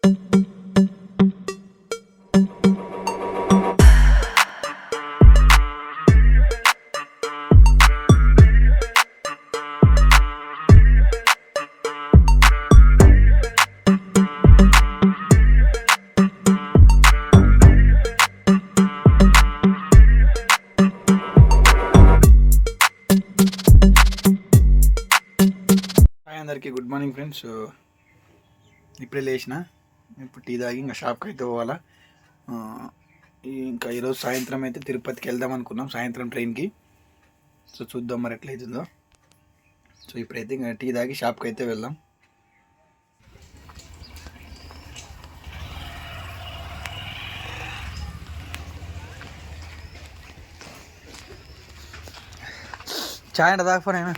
అందరికీ good morning friends. ఇప్పుడే లేచిన, ఇప్పుడు టీ తాగి ఇంకా షాప్కి అయితే పోవాలా. ఇంకా ఈరోజు సాయంత్రం అయితే తిరుపతికి వెళ్దాం అనుకున్నాం, సాయంత్రం ట్రైన్కి. సో చూద్దాం మరి ఎట్లయితుందో. సో ఇప్పుడైతే ఇంకా టీ తాగి షాప్కి అయితే వెళ్దాం. చాయ్ అంటే తాగపోయినా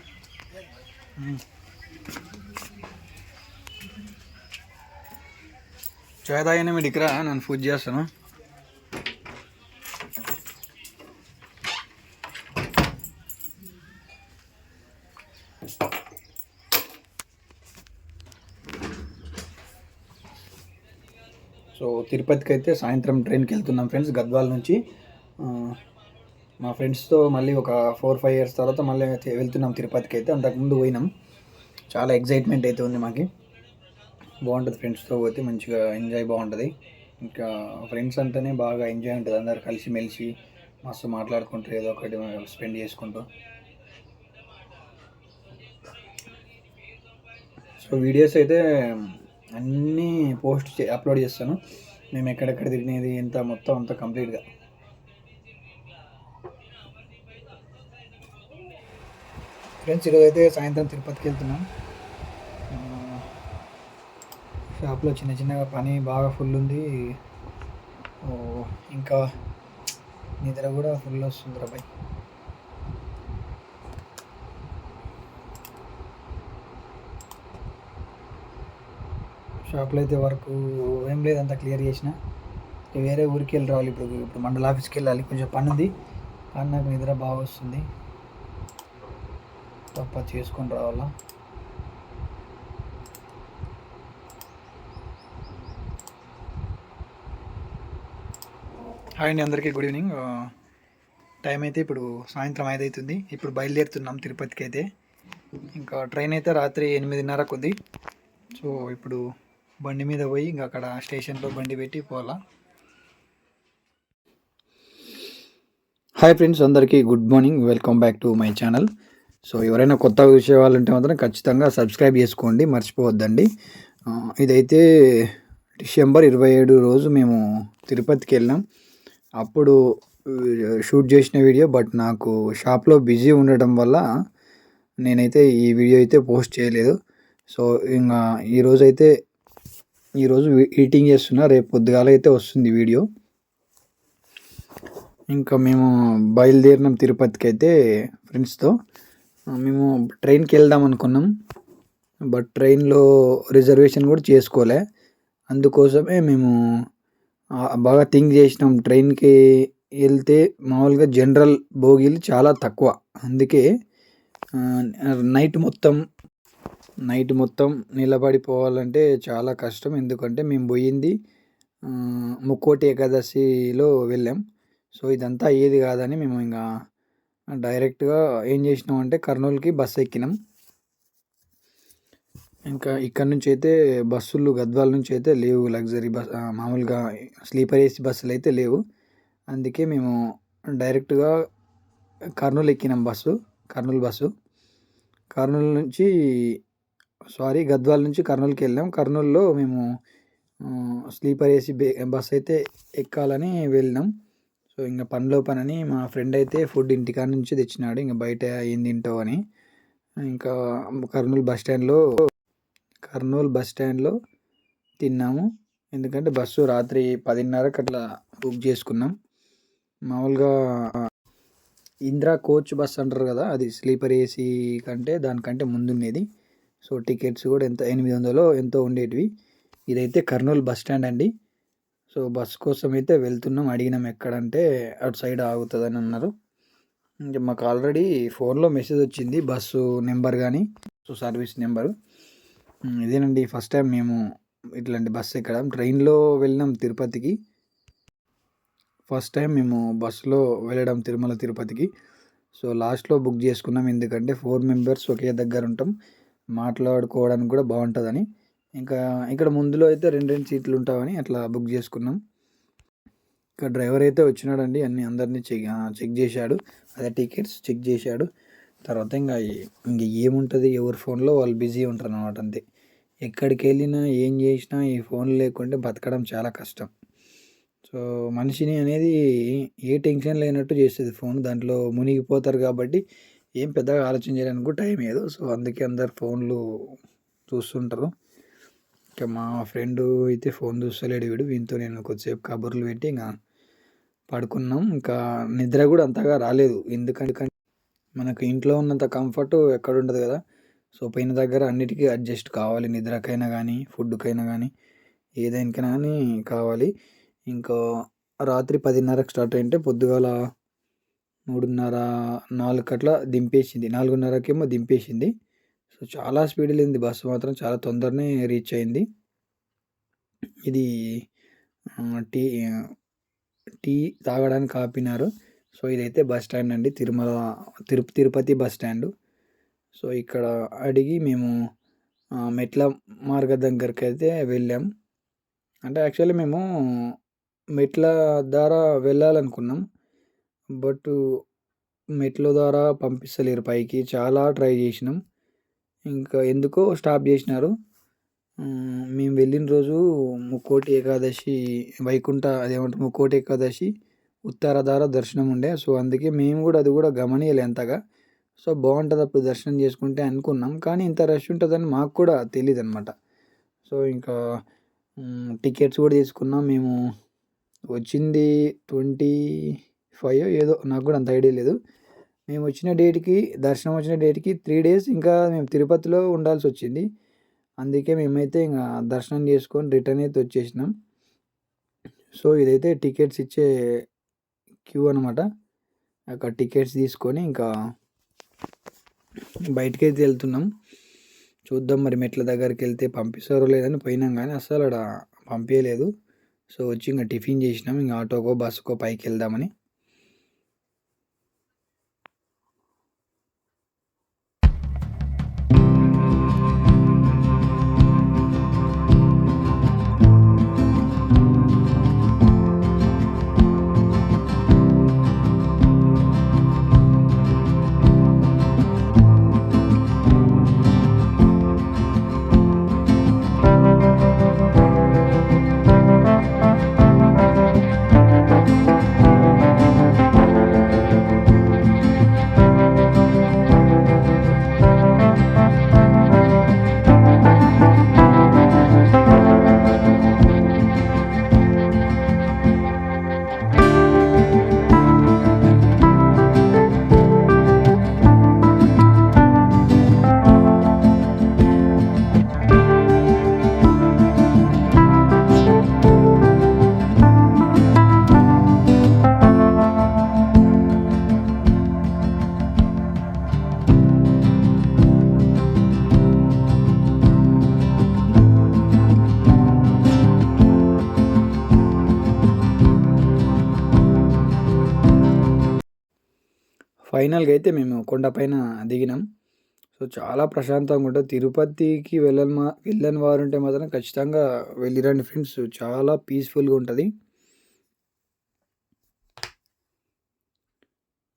చాయ్ తాగినా మీరు ఇక్కడ నేను పూజ చేస్తాను. సో తిరుపతికి అయితే సాయంత్రం ట్రైన్కి వెళ్తున్నాం ఫ్రెండ్స్, గద్వాల నుంచి. మా ఫ్రెండ్స్తో మళ్ళీ ఒక 4-5 years తర్వాత మళ్ళీ వెళ్తున్నాం తిరుపతికి అయితే. అంతకుముందు పోయినాం, చాలా ఎగ్జైట్మెంట్ అయితే ఉంది మాకు. బాగుంటుంది ఫ్రెండ్స్తో పోతే, మంచిగా ఎంజాయ్ బాగుంటుంది. ఇంకా ఫ్రెండ్స్ అంటేనే బాగా ఎంజాయ్ ఉంటుంది, అందరు కలిసిమెలిసి మస్తు మాట్లాడుకుంటూ ఏదో ఒకటి స్పెండ్ చేసుకుంటూ. సో వీడియోస్ అయితే అన్నీ అప్లోడ్ చేస్తాను, మేము ఎక్కడెక్కడ తిరిగినది ఎంత మొత్తం అంతా కంప్లీట్గా. ఫ్రెండ్స్ ఈరోజు అయితే సాయంత్రం తిరుపతికి వెళ్తున్నాం. షాప్లో చిన్న చిన్నగా పని బాగా ఫుల్ ఉంది. ఇంకా నిద్ర కూడా ఫుల్ వస్తుంది రా బాయ్. షాప్లో అయితే వర్క్ ఏం లేదు, అంతా క్లియర్ చేసిన. వేరే ఊరికి వెళ్ళి రావాలి, ఇప్పుడు మండల ఆఫీస్కి వెళ్ళాలి, కొంచెం పని ఉంది. కానీ నాకు నిద్ర బాగా వస్తుంది, తప్ప చేసుకొని రావాలా. హాయ్ అండి, అందరికీ గుడ్ ఈవినింగ్. టైం అయితే ఇప్పుడు సాయంత్రం 5 అవుతుంది. ఇప్పుడు బయలుదేరుతున్నాం తిరుపతికి అయితే. ఇంకా ట్రైన్ అయితే రాత్రి 8:30కు ఉంది. సో ఇప్పుడు బండి మీద పోయి ఇంకా అక్కడ స్టేషన్లో బండి పెట్టి పోవాలా. హాయ్ ఫ్రెండ్స్, అందరికీ good morning, welcome back to my channel. So ఎవరైనా కొత్త విషయ వాళ్ళు ఉంటే మాత్రం ఖచ్చితంగా సబ్స్క్రైబ్ చేసుకోండి, మర్చిపోవద్దండి. ఇదైతే December 27 రోజు మేము తిరుపతికి వెళ్ళాం. అప్పుడు షూట్ చేసిన వీడియో, బట్ నాకు షాప్లో బిజీ ఉండటం వల్ల నేనైతే ఈ వీడియో అయితే పోస్ట్ చేయలేదు. సో ఇంకా ఈరోజు ఈటింగ్ చేస్తున్నా, రేపు పొద్దుగాల అయితే వస్తుంది వీడియో. ఇంకా మేము బయలుదేరినాం తిరుపతికి అయితే ఫ్రెండ్స్తో. మేము ట్రైన్కి వెళ్దాం అనుకున్నాం, బట్ ట్రైన్లో రిజర్వేషన్ కూడా చేసుకోలే. అందుకోసమే మేము బాగా థింక్ చేసినాం. ట్రైన్కి వెళ్తే మామూలుగా జనరల్ బోగీలు చాలా తక్కువ, అందుకే నైట్ మొత్తం నిలబడిపోవాలంటే చాలా కష్టం. ఎందుకంటే మేము పోయింది ముక్కోటి ఏకాదశిలో వెళ్ళాం. సో ఇదంతా అయ్యేది కాదని మేము ఇంకా డైరెక్ట్గా ఏం చేసినామంటే కర్నూలుకి బస్సు ఎక్కినాం. ఇంకా ఇక్కడ నుంచి అయితే బస్సులు గద్వాల నుంచి అయితే లేవు, లగ్జరీ బస్ మామూలుగా స్లీపర్ ఏసీ బస్సులు అయితే లేవు. అందుకే మేము డైరెక్ట్గా కర్నూలు ఎక్కినాం కర్నూలు బస్సు. గద్వాల నుంచి కర్నూలుకి వెళ్ళాం. కర్నూలులో మేము స్లీపర్ ఏసీ బస్ అయితే ఎక్కాలని వెళ్ళినాం. సో ఇంకా పనిలో పనని మా ఫ్రెండ్ అయితే ఫుడ్ ఇంటికాడ నుంచి తెచ్చినాడు, ఇంకా బయట ఏం తింటావు అని. ఇంకా కర్నూలు బస్ స్టాండ్లో తిన్నాము. ఎందుకంటే బస్సు రాత్రి 10:30కి అట్లా బుక్ చేసుకున్నాం. మామూలుగా ఇందిరా కోచ్ బస్ అంటారు కదా, అది స్లీపర్ ఏసీ కంటే దానికంటే ముందుండేది. సో టికెట్స్ కూడా 800 ఎంతో ఉండేటివి. ఇదైతే కర్నూలు బస్ స్టాండ్ అండి. సో బస్ కోసం అయితే వెళ్తున్నాం, అడిగినాం ఎక్కడంటే అటు సైడ్ ఆగుతుందని అన్నారు. ఇంకా మాకు ఆల్రెడీ ఫోన్లో మెసేజ్ వచ్చింది, బస్సు నెంబర్ కానీ సర్వీస్ నెంబరు. ఇదేనండి ఫస్ట్ టైం మేము ఇట్లాంటి బస్సు ఎక్కడం. ట్రైన్‌లో వెళ్ళినాం తిరుపతికి. ఫస్ట్ టైం మేము బస్సులో వెళ్ళడం తిరుమల, తిరుపతికి. సో, లాస్ట్‌లో బుక్ చేసుకున్నాం. ఎందుకంటే 4 మెంబర్స్ ఒకే దగ్గర ఉంటాం. మాట్లాడుకోవడానికి కూడా బావుంటదని. ఇంకా ఇక్కడ ముందులో అయితే 2, 2 సీట్లు ఉంటావని అట్లా బుక్ చేసుకున్నాం. ఇక డ్రైవర్ అయితే వచ్చినాడండి. అందరిని చెక్ చేశాడు. అదే టికెట్స్ చెక్ చేశాడు. తర్వాత ఇంక ఏముంటది, ఎవరి ఫోన్‌లో వాళ్ళు బిజీ ఉంటారనమాట అంతే. ఎక్కడికెళ్ళినా, ఏం చేసినా ఈ ఫోన్ లేకుంటే బతకడం చాలా కష్టం. సో, మనిషిని అనేది ఏ టెన్షన్ లేనట్టు చేస్తది ఫోన్. దాంట్లో మునిగిపోతారు కాబట్టి ఏం పెద్దగా ఆలోచన చేయడానికి కూడా టైం ఇయ్యదు. సో, అందుకే అందరు ఫోన్‌లు చూస్తుంటారు. ఇక మా ఫ్రెండు అయితే ఫోన్ చూస్తలేడు వీడు. వీనితో నేను కొద్దిసేపు కబుర్లు పెట్టి పడుకున్నాం. ఇంకా నిద్ర కూడా అంతగా రాలేదు. ఎందుకంటే మనకు ఇంట్లో ఉన్నంత కంఫర్ట్ ఎక్కడుండదు కదా! సో, పోయిన దగ్గర అన్నిటికీ అడ్జస్ట్ కావాలి. నిద్రకైనా గానీ, ఫుడ్‌కైనా గానీ, ఏదేనికైనా గానీ కావాలి. ఇంకా రాత్రి 10:30కి స్టార్ట్ అయ్యుంటే పొద్దుగాల 3:30, 4 అట్లా దింపేసింది. 4:30కేమో దింపేసింది. సో, చాలా స్పీడ్ ఎళ్ళింది బస్సు మాత్రం. చాలా తొందరనే రీచ్ అయింది. ఇది ఆహ్, టీ టీ తాగడానికి ఆపినారు. సో, ఇదైతే బస్ స్టాండ్ అండి. Tirupati bus stand. సో, ఇక్కడ అడిగి మేము మెట్ల మార్గం దగ్గరకైతే వెళ్ళాం. అంటే యాక్చువల్లీ మేము మెట్ల ద్వారా వెళ్ళాలనుకున్నాం. బట్ మెట్ల ద్వారా పంపిస్తలేరు పైకి. చాలా ట్రై చేసినాం. ఇంకా ఎందుకో స్టాప్ చేసినారు. మేము వెళ్ళిన రోజు ముక్కోటి ఏకాదశి అదేమంటారు ముక్కోటి ఏకాదశి ఉత్తరాధార దర్శనం ఉండే. సో, అందుకే మేము కూడా అది కూడా గమనియలే అంతగా. సో, బావుంటది అప్పుడు దర్శనం చేసుకుంటే అనుకున్నాం. కానీ ఇంత రష్ ఉంటదని మాకు కూడా తెలీదనమాట. సో, ఇంకా టికెట్స్ కూడా తీసుకున్నాం. మేము వచ్చింది 25 ఏదో నాకు కూడా అంత ఐడియా లేదు. మేము వచ్చిన డేట్‌కి దర్శనం వచ్చిన డేట్‌కి 3 డేస్ ఇంకా మేము తిరుపతిలో ఉండాల్సొచ్చింది. అందుకే మేమైతే దర్శనం చేసుకొని రిటర్న్ అయితే వచ్చేసినాం. సో, ఇదైతే టికెట్స్ ఇచ్చే క్యూ అనమాట. అక్కడ టికెట్స్ తీసుకొని ఇంకా బయటికైతే వెళ్తున్నాం. చూద్దాం మరి మెట్ల దగ్గరికెళ్తే పంపిస్తారో లేదని పోయినాం గానీ అస్సలాడ పంపియలేదు. సో, వచ్చి టిఫిన్ చేసినాం. ఆటోకో, బస్సుకో పైకెళ్దామని. ఫైనల్‌గా అయితే మేము కొండపైన దిగినాం. సో, చాలా ప్రశాంతంగా ఉంటది. తిరుపతికి వెళ్ళని వారుంటే మాత్రం ఖచ్చితంగా వెళ్ళిరండి ఫ్రెండ్స్. చాలా పీస్‌ఫుల్‌గా ఉంటది.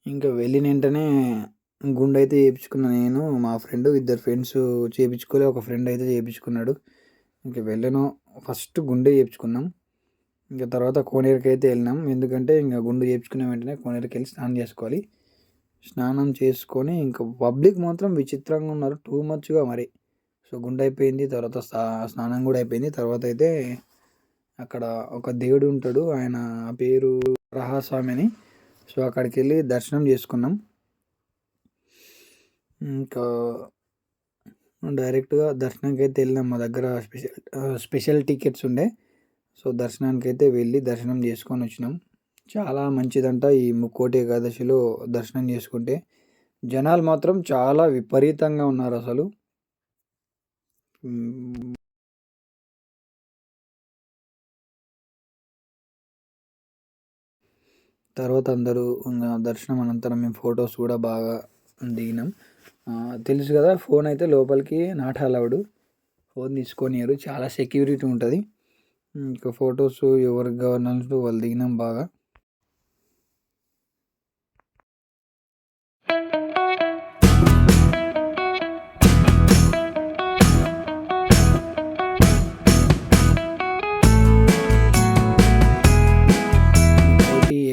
ఇంకా వెళ్ళిన వెంటనే గుండయితే చేపించుకున్నా నేను, మా ఫ్రెండు. ఇద్దరు ఫ్రెండ్స్ చేపించుకోలే. ఒక ఫ్రెండ్ అయితే చేపించుకున్నాడు. ఇంక ఫస్ట్ గుండె చేపించుకున్నాం. ఇంక తర్వాత కోనేరుకైతే వెళ్ళినాం. ఎందుకంటే గుండు చేపించుకున్న వెంటనే కోనేరుకెళ్ళి స్నానం చేసుకోవాలి. స్నానం చేసుకొని ఇంక పబ్లిక్ మాత్రం విచిత్రంగా ఉన్నారు. టూ మచ్‌గా మరి. సో, గుండయిపోయింది. తర్వాత స్నానం కూడా అయిపోయింది. తర్వాత అయితే అక్కడ ఒక దేవుడు ఉంటాడు. ఆయన పేరు వరాహస్వామి అని. సో, అక్కడికెళ్ళి దర్శనం చేసుకున్నాం. ఇంకా డైరెక్ట్‌గా దర్శనంకైతే వెళ్ళినాం. మా దగ్గర స్పెషల్ టికెట్స్ ఉండే. సో, దర్శనానికైతే వెళ్ళి దర్శనం చేసుకొని వచ్చినాం. చాలా మంచిదంట ఈ ముక్కోటి ఏకాదశిలో దర్శనం చేసుకుంటే. జనాలు మాత్రం చాలా విపరీతంగా ఉన్నారసలు. తర్వాత అందరూ ఇంకా దర్శనం అనంతరం మేము ఫొటోస్ కూడా బాగా దిగినాం. తెలుసు కదా, ఫోన్ అయితే లోపలికి నాట్ అలౌడ్. ఫోన్ తీసుకొనియరు, చాలా సెక్యూరిటీ ఉంటుంది. ఇంకా ఫొటోస్ ఎవరికి కావాలంటూ వాళ్ళు దిగినాం బాగా.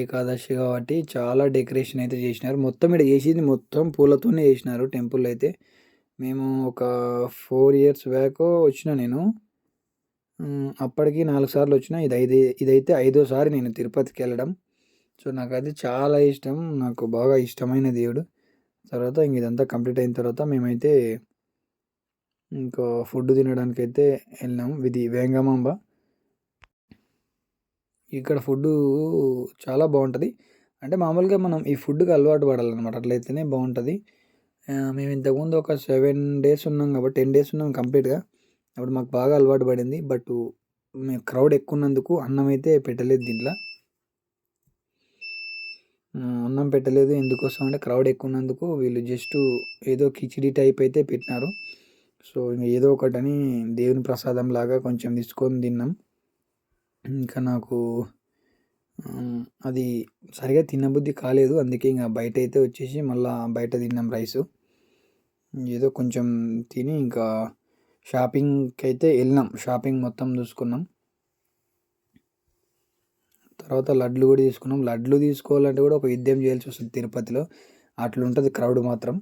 ఏకాదశి కాబట్టి చాలా డెకరేషన్ అయితే చేసినారు. మొత్తం ఇక్కడ చేసింది మొత్తం పూలతోనే చేసినారు టెంపుల్ అయితే. మేము ఒక 4 ఇయర్స్ బ్యాక్ వచ్చిన నేను. అప్పటికి 4 సార్లు వచ్చిన. ఇదైతే ఐదోసారి నేను తిరుపతికి వెళ్ళడం. సో నాకైతే చాలా ఇష్టం, నాకు బాగా ఇష్టమైన దేవుడు. తర్వాత ఇంక ఇదంతా కంప్లీట్ అయిన తర్వాత మేమైతే ఇంకా ఫుడ్ తినడానికైతే వెళ్ళినాము. ఇది వేంగమాంబ. ఇక్కడ ఫుడ్డు చాలా బాగుంటుంది. అంటే మామూలుగా మనం ఈ ఫుడ్‌కి అలవాటు పడాలన్నమాట. అట్లయితేనే బాగుంటుంది. మేము ఇంతకుముందు ఒక 7 డేస్ ఉన్నాం కాబట్టి 10 డేస్ ఉన్నాం కంప్లీట్‌గా. అప్పుడు మాకు బాగా అలవాటు పడింది. బట్ మేము క్రౌడ్ ఎక్కువ ఉన్నందుకు అన్నం అయితే పెట్టలేదు దీంట్లో. అన్నం పెట్టలేదు. ఎందుకోసం అంటే క్రౌడ్ ఎక్కువ ఉన్నందుకు వీళ్ళు జస్ట్ ఏదో కిచిడి టైప్ అయితే పెట్టినారు. సో ఇంక ఏదో ఒకటని దేవుని ప్రసాదం లాగా కొంచెం తీసుకొని తిన్నాం. ఇంకా నాకు అది సరిగ్గా తినబుద్ధి కాలేదు. అందుకే ఇంక బయటైతే వచ్చేసి మళ్ళా బయట తిన్నాం రైసు. ఏదో కొంచెం తిని ఇంకా షాపింగ్‌కైతే వెళ్ళినాం. షాపింగ్ మొత్తం చూసుకున్నాం. తర్వాత లడ్లు కూడా తీసుకున్నాం. లడ్లు తీసుకోవాలంటే కూడా ఒక యుద్ధం చేయాల్సి వస్తుంది తిరుపతిలో. అట్లుంటుంది క్రౌడ్ మాత్రం.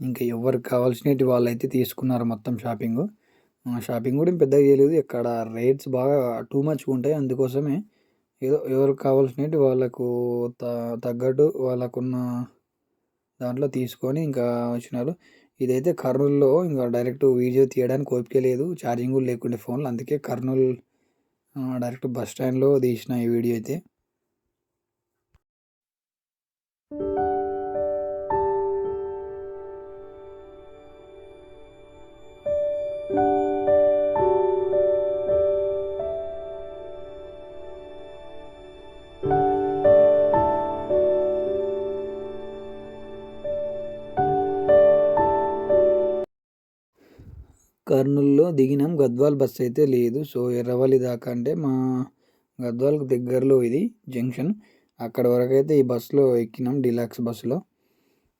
ఇంకా ఎవరికి కావాల్సినవి వాళ్ళైతే తీసుకున్నారు మొత్తం షాపింగు. షాపింగ్ కూడా ఏం పెద్దగా చేయలేదు. ఇక్కడ రేట్స్ బాగా టూ మచ్‌గా ఉంటాయి. అందుకోసమే ఏదో ఎవరికి కావాల్సినవి వాళ్ళకు తగ్గట్టు వాళ్ళకున్న దాంట్లో తీసుకొని ఇంకా వచ్చినారు. ఇదైతే కర్నూల్‌లో ఇంకా డైరెక్ట్ వీడియో తీయడానికి ఓపిక లేదు. ఛార్జింగ్ కూడా లేకుండే ఫోన్‌లో. అందుకే కర్నూల్ డైరెక్ట్ బస్ స్టాండ్‌లో తీసిన ఈ వీడియో అయితే. కర్నూల్‌లో దిగినాం. గద్వాల్ బస్ అయితే లేదు. సో ఎర్రవల్లి దాకా అంటే మా గద్వాల్‌కి దగ్గరలో ఇది జంక్షన్. అక్కడి వరకైతే ఈ బస్సులో ఎక్కినాం, డీలక్స్ బస్సులో.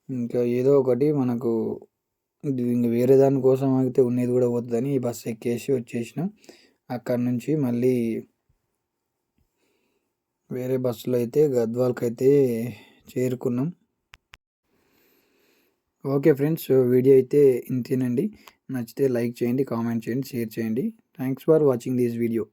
ఇంకా ఏదో ఒకటి మనకు ఇంక వేరే దానికోసం ఆగితే ఉన్నది కూడా పోతుందని ఈ బస్సు ఎక్కేసి వచ్చేసినాం. అక్కడి నుంచి మళ్ళీ వేరే బస్సులో అయితే గద్వాల్‌కైతే చేరుకున్నాం. ఓకే ఫ్రెండ్స్, వీడియో అయితే ఇంతేనండి. నచ్చితే లైక్ చేయండి, కామెంట్ చేయండి, షేర్ చేయండి. Thanks for watching this video.